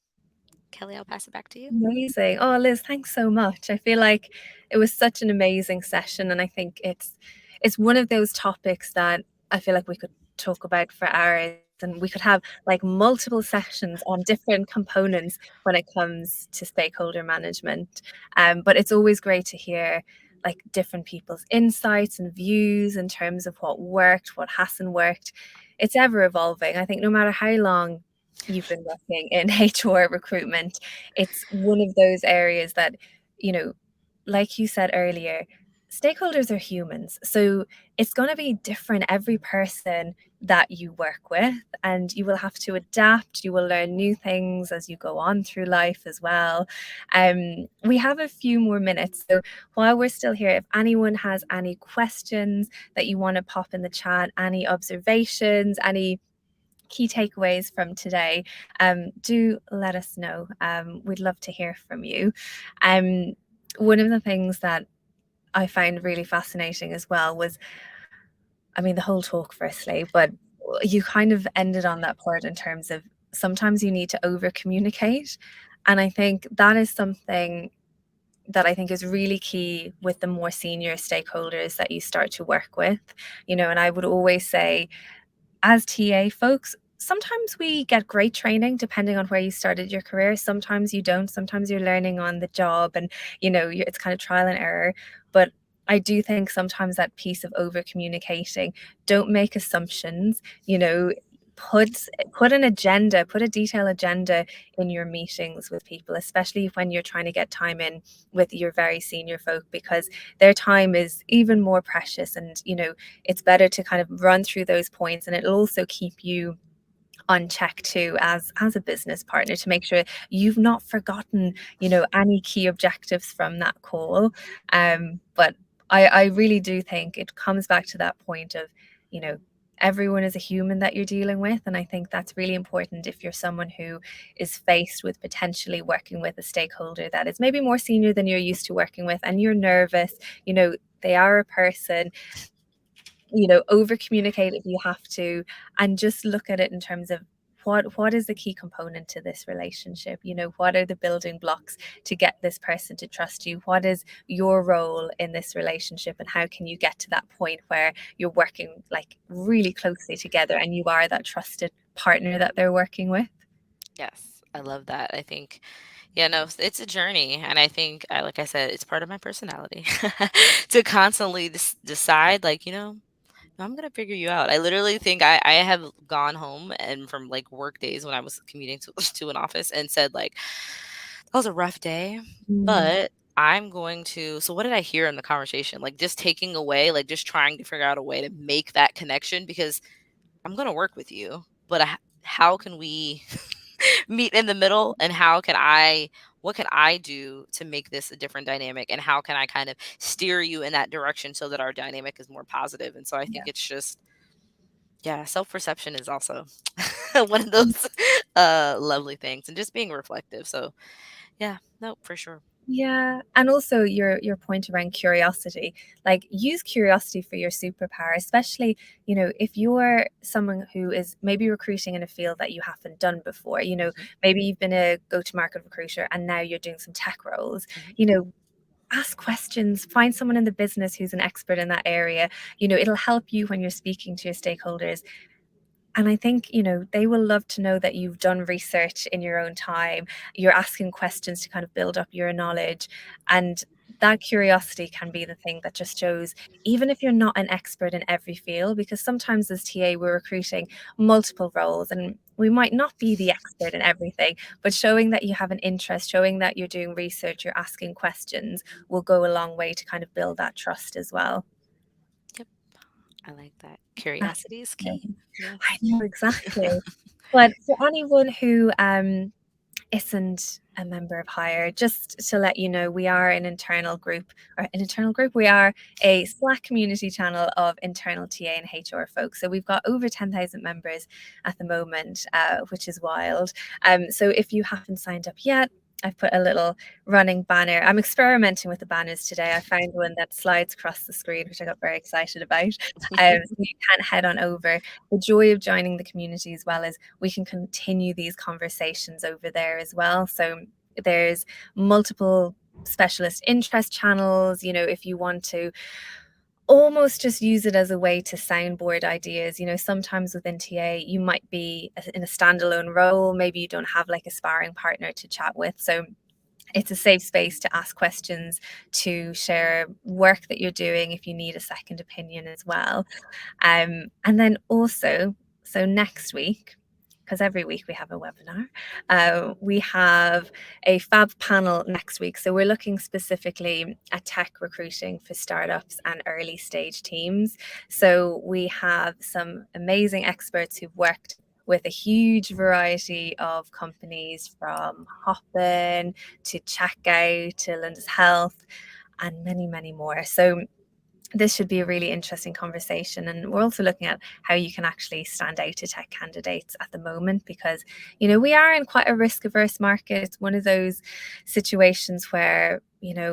Kelly, I'll pass it back to you. Amazing. Oh, Liz, thanks so much. I feel like it was such an amazing session, and I think it's one of those topics that I feel like we could talk about for hours, and we could have like multiple sessions on different components when it comes to stakeholder management. But it's always great to hear like different people's insights and views in terms of what worked, what hasn't worked. It's ever evolving. I think no matter how long you've been working in HR recruitment, it's one of those areas that, you know, like you said earlier, stakeholders are humans. So it's going to be different every person that you work with, and you will have to adapt. You will learn new things as you go on through life as well. We have a few more minutes. So while we're still here, if anyone has any questions that you want to pop in the chat, any observations, any key takeaways from today, do let us know. We'd love to hear from you. One of the things that I found really fascinating as well was, I mean, the whole talk, firstly, but you kind of ended on that part in terms of sometimes you need to over communicate. And I think that is something that I think is really key with the more senior stakeholders that you start to work with. And I would always say, as TA folks, sometimes we get great training depending on where you started your career. Sometimes you don't. Sometimes you're learning on the job, and it's kind of trial and error. But I do think sometimes that piece of over communicating, don't make assumptions, put put an agenda, put a detailed agenda in your meetings with people, especially when you're trying to get time in with your very senior folk, because their time is even more precious. And it's better to kind of run through those points, and it'll also keep you on check too, as a business partner, to make sure you've not forgotten any key objectives from that call. But I really do think it comes back to that point of everyone is a human that you're dealing with, and I think that's really important if you're someone who is faced with potentially working with a stakeholder that is maybe more senior than you're used to working with, and you're nervous. They are a person. Over communicate if you have to, and just look at it in terms of what is the key component to this relationship. What are the building blocks to get this person to trust you? What is your role in this relationship, and how can you get to that point where you're working like really closely together and you are that trusted partner that they're working with? Yes, I love that. I think, yeah, no, it's a journey. And I think, like I said, it's part of my personality to constantly decide, like, no, I'm going to figure you out. I literally think I have gone home and from like work days when I was commuting to, to an office and said, like, that was a rough day, Mm, but I'm going to. So, what did I hear in the conversation? Like, just taking away, like, just trying to figure out a way to make that connection because I'm going to work with you, but how can we meet in the middle, and what can I do to make this a different dynamic, and how can I kind of steer you in that direction so that our dynamic is more positive? And so I think yeah. it's just, yeah, self-perception is also one of those lovely things, and just being reflective. So yeah, no, for sure. Yeah, and also your point around curiosity, like use curiosity for your superpower, especially, if you're someone who is maybe recruiting in a field that you haven't done before. Mhm, Maybe you've been a go-to-market recruiter and now you're doing some tech roles. mhm. Ask questions, find someone in the business who's an expert in that area. It'll help you when you're speaking to your stakeholders. And I think, they will love to know that you've done research in your own time. You're asking questions to kind of build up your knowledge. And that curiosity can be the thing that just shows, even if you're not an expert in every field, because sometimes as TA, we're recruiting multiple roles and we might not be the expert in everything, but showing that you have an interest, showing that you're doing research, you're asking questions will go a long way to kind of build that trust as well. Yep, I like that. Curiosity is key. Fascinating. I Yes. know exactly. But for anyone who isn't a member of Hire. Just to let you know, we are an internal group, we are a Slack community channel of internal TA and HR folks. So we've got over 10,000 members at the moment, which is wild. So if you haven't signed up yet, I've put a little running banner. I'm experimenting with the banners today. I found one that slides across the screen, which I got very excited about. So you can head on over. The joy of joining the community as well is we can continue these conversations over there as well. So there's multiple specialist interest channels. If you want to almost just use it as a way to soundboard ideas. Sometimes within TA, you might be in a standalone role. Maybe you don't have like a sparring partner to chat with. So it's a safe space to ask questions, to share work that you're doing if you need a second opinion as well. And then also, so next week, because every week we have a webinar, we have a fab panel next week. So we're looking specifically at tech recruiting for startups and early stage teams. So we have some amazing experts who've worked with a huge variety of companies, from Hopin to Checkout to Linda's Health and many, many more. So this should be a really interesting conversation. And we're also looking at how you can actually stand out to tech candidates at the moment, because, we are in quite a risk averse market. It's one of those situations where,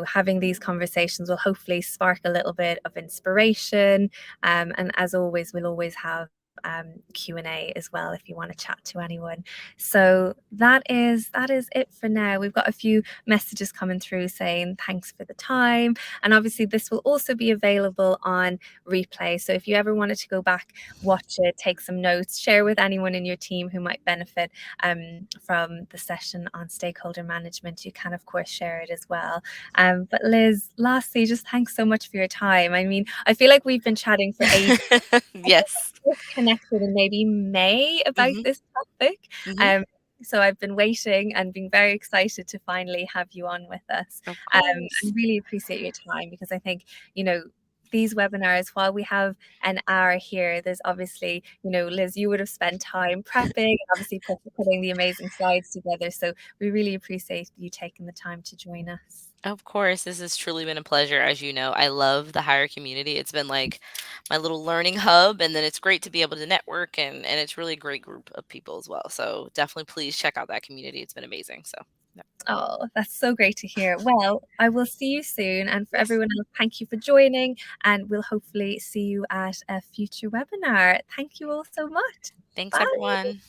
having these conversations will hopefully spark a little bit of inspiration. And as always, we'll always have Q&A as well if you want to chat to anyone. So that is it for now. We've got a few messages coming through saying thanks for the time, and obviously this will also be available on replay. So if you ever wanted to go back, watch it, take some notes, share with anyone in your team who might benefit from the session on stakeholder management, you can of course share it as well. But Liz, lastly, just thanks so much for your time. I mean, I feel like we've been chatting for ages. Yes. Connected in maybe May about Mhm. this topic. Mhm. So I've been waiting and being very excited to finally have you on with us. Of I course. really appreciate your time, because I think, these webinars, while we have an hour here, there's obviously, Liz, you would have spent time prepping, obviously putting the amazing slides together. So we really appreciate you taking the time to join us. Of course, this has truly been a pleasure. As you know, I love the Hire community. It's been like my little learning hub, and then it's great to be able to network, and it's really a great group of people as well. So definitely please check out that community. It's been amazing. So yeah. Oh, that's so great to hear. Well, I will see you soon. And for Yes. everyone else, thank you for joining. And we'll hopefully see you at a future webinar. Thank you all so much. Thanks Bye. everyone.